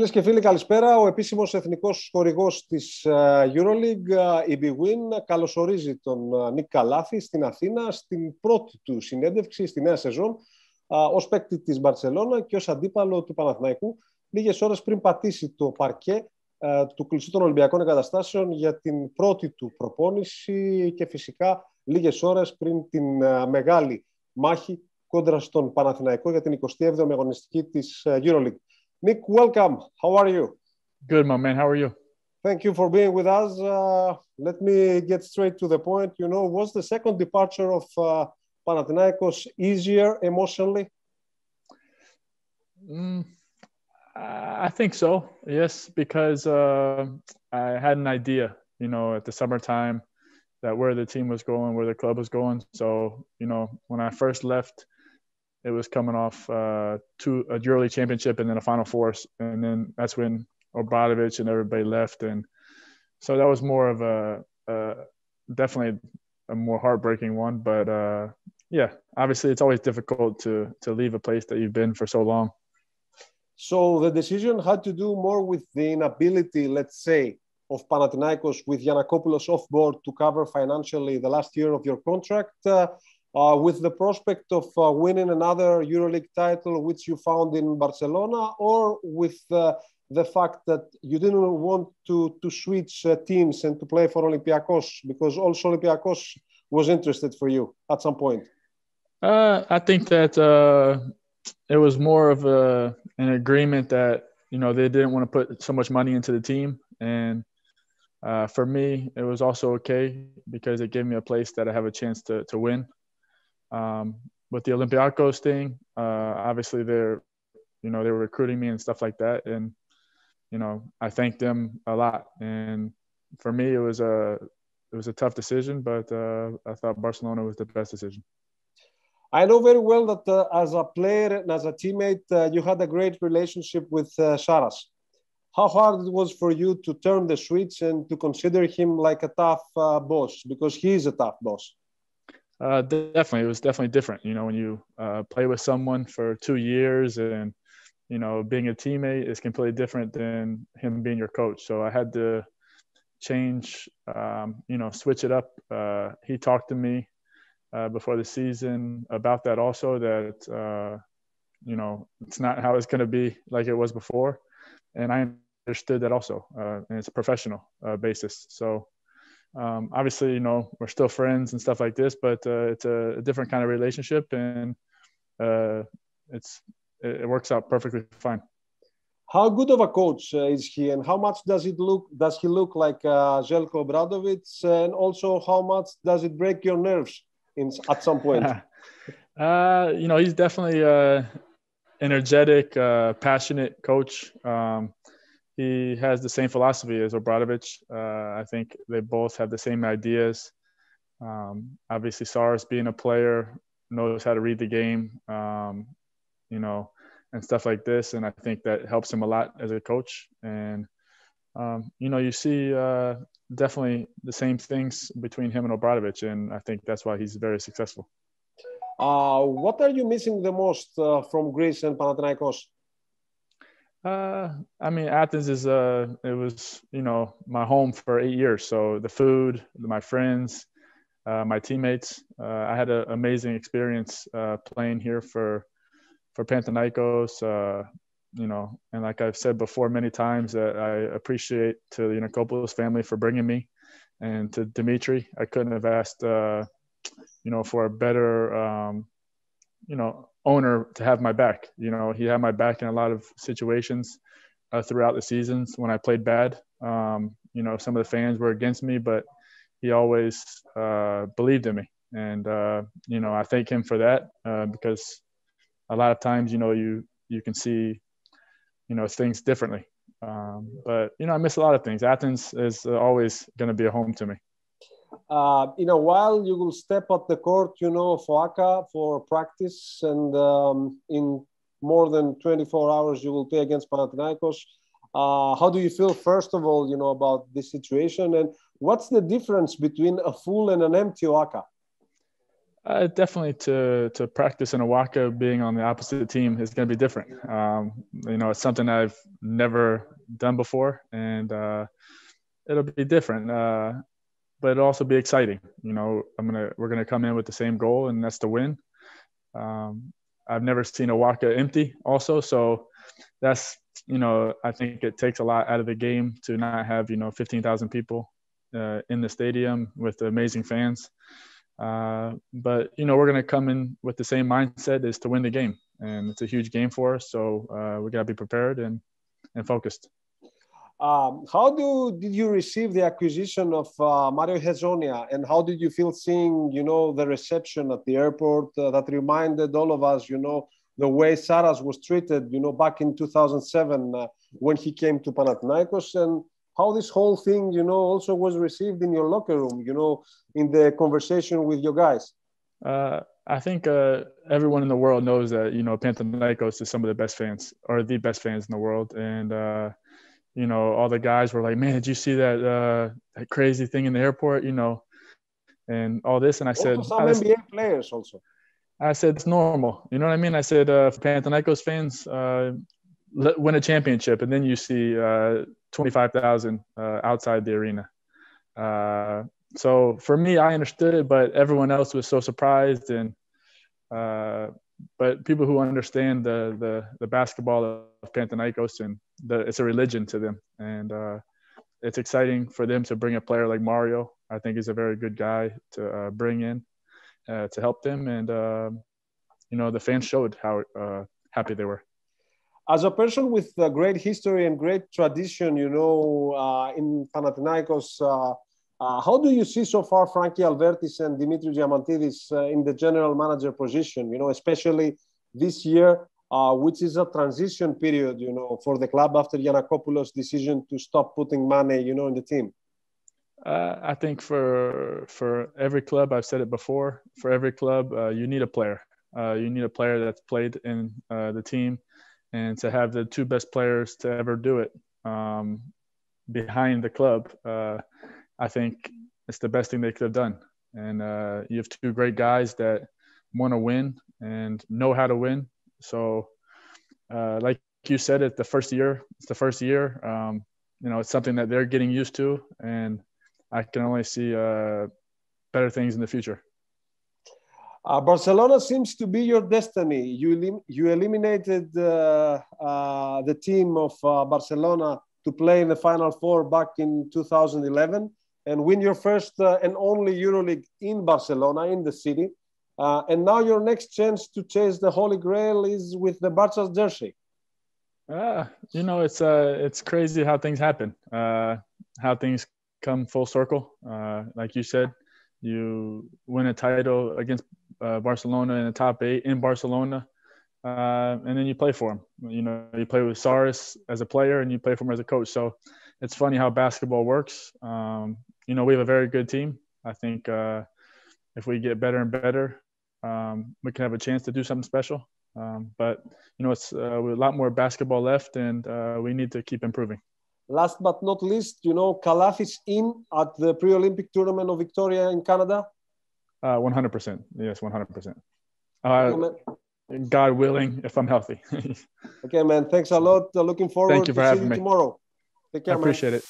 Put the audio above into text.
Φίλες και φίλοι, καλησπέρα. Ο επίσημος εθνικός χορηγός της EuroLeague, η bwin, καλωσορίζει τον Νικ Καλάθη στην Αθήνα, στην πρώτη του συνέντευξη στη νέα σεζόν, ως παίκτη της Μπαρσελόνα και ως αντίπαλο του Παναθηναϊκού, λίγες ώρες πριν πατήσει το παρκέ του κλειστού των Ολυμπιακών εγκαταστάσεων για την πρώτη του προπόνηση και φυσικά λίγες ώρες πριν την μεγάλη μάχη κόντρα στον Παναθηναϊκό για την 27η αγωνιστική της EuroLeague. Nick, welcome. How are you? Good, my man. How are you? Thank you for being with us. Let me get straight to the point. You know, was the second departure of Panathinaikos easier emotionally? I think so, yes, because I had an idea, you know, at the summertime that where the team was going, where the club was going. So, you know, when I first left, it was coming off to a EuroLeague championship and then a Final Four, and then that's when Obrandovitz and everybody left, and so that was more of a definitely a more heartbreaking one. But yeah, obviously it's always difficult to leave a place that you've been for so long. So the decision had to do more with the inability, let's say, of Panathinaikos with Giannakopoulos off board to cover financially the last year of your contract. With the prospect of winning another EuroLeague title, which you found in Barcelona, or with the fact that you didn't want to switch teams and to play for Olympiacos, because also Olympiacos was interested for you at some point? I think that it was more of an agreement that, you know, they didn't want to put so much money into the team. And for me, it was also okay because it gave me a place that I have a chance to win. With the Olympiacos thing, obviously they were recruiting me and stuff like that, and you know, I thanked them a lot. And for me, it was a tough decision, but I thought Barcelona was the best decision. I know very well that as a player and as a teammate, you had a great relationship with Saras. How hard it was for you to turn the switch and to consider him like a tough boss, because he is a tough boss? Definitely. It was definitely different. You know, when you play with someone for 2 years and, you know, being a teammate is completely different than him being your coach. So I had to change, you know, switch it up. He talked to me before the season about that also, that, you know, it's not how it's going to be like it was before. And I understood that also. And it's a professional basis. So, obviously, you know, we're still friends and stuff like this, but it's a different kind of relationship, and it works out perfectly fine. How good of a coach is he, and how much does he look like Željko Obradović, and also how much does it break your nerves at some point? You know, he's definitely energetic, passionate coach. He has the same philosophy as Obrandovitz. I think they both have the same ideas. Obviously, Saras, being a player, knows how to read the game, you know, and stuff like this. And I think that helps him a lot as a coach. And, you know, you see definitely the same things between him and Obrandovitz. And I think that's why he's very successful. What are you missing the most from Greece and Panathinaikos? I mean, Athens is it was, you know, my home for 8 years. So the food, my friends, my teammates. I had an amazing experience playing here for Panathinaikos. You know, and like I've said before many times, that I appreciate to the Giannakopoulos family for bringing me, and to Dimitri. I couldn't have asked, you know, for a better, you know, owner to have my back. You know, he had my back in a lot of situations throughout the seasons when I played bad. You know, some of the fans were against me, but he always believed in me. And, you know, I thank him for that because a lot of times, you know, you can see, you know, things differently. But, you know, I miss a lot of things. Athens is always going to be a home to me. In a while, you will step at the court, you know, for ACA, for practice, and in more than 24 hours, you will play against Panathinaikos. How do you feel, first of all, you know, about this situation, and what's the difference between a full and an empty ACA? Definitely to practice in a Waka, being on the opposite team is going to be different. It's something I've never done before, and it'll be different. But it'll also be exciting. We're gonna come in with the same goal, and that's to win. I've never seen a Waka empty also, so that's I think it takes a lot out of the game to not have 15,000 people in the stadium with amazing fans. But we're going to come in with the same mindset, is to win the game, and it's a huge game for us, so we got to be prepared and focused. How did you receive the acquisition of Mario Hezonja, and how did you feel seeing the reception at the airport that reminded all of us the way Saras was treated back in 2007 when he came to Panathinaikos, and how this whole thing, also was received in your locker room, in the conversation with your guys? I think everyone in the world knows that, Panathinaikos is some of the best fans, or the best fans in the world. And, all the guys were like, man, did you see that crazy thing in the airport, and all this? And I said, some NBA players also. I said, it's normal. You know what I mean? I said, for Panathinaikos fans, win a championship, and then you see 25,000 outside the arena. So for me, I understood it, but everyone else was so surprised. And but people who understand the basketball of Panathinaikos, and it's a religion to them, and it's exciting for them to bring a player like Mario. I think he's a very good guy to bring in to help them, and the fans showed how happy they were. As a person with a great history and great tradition, in Panathinaikos, how do you see so far Frankie Albertis and Dimitris Diamantidis in the general manager position, especially this year, which is a transition period, for the club after Giannakopoulos' decision to stop putting money, in the team? I think for every club, I've said it before, for every club, you need a player. You need a player that's played in the team. And to have the two best players to ever do it behind the club, I think it's the best thing they could have done. And you have two great guys that want to win and know how to win. So like you said, it's the first year. It's something that they're getting used to. And I can only see better things in the future. Barcelona seems to be your destiny. You eliminated the team of Barcelona to play in the Final Four back in 2011 and win your first and only EuroLeague in Barcelona, in the city. And now your next chance to chase the Holy Grail is with the Barca's jersey. It's crazy how things happen, how things come full circle. Like you said, you win a title against Barcelona in the top 8 in Barcelona, and then you play for him. You play with Saras as a player, and you play for him as a coach. So it's funny how basketball works. We have a very good team. I think if we get better and better, we can have a chance to do something special. But it's a lot more basketball left, and we need to keep improving. Last but not least, Kalάθης in at the pre-Olympic tournament of Victoria in Canada? 100%. Yes, 100%. God willing, if I'm healthy. Okay, man. Thanks a lot. Looking forward to seeing you tomorrow. Take care, I appreciate it.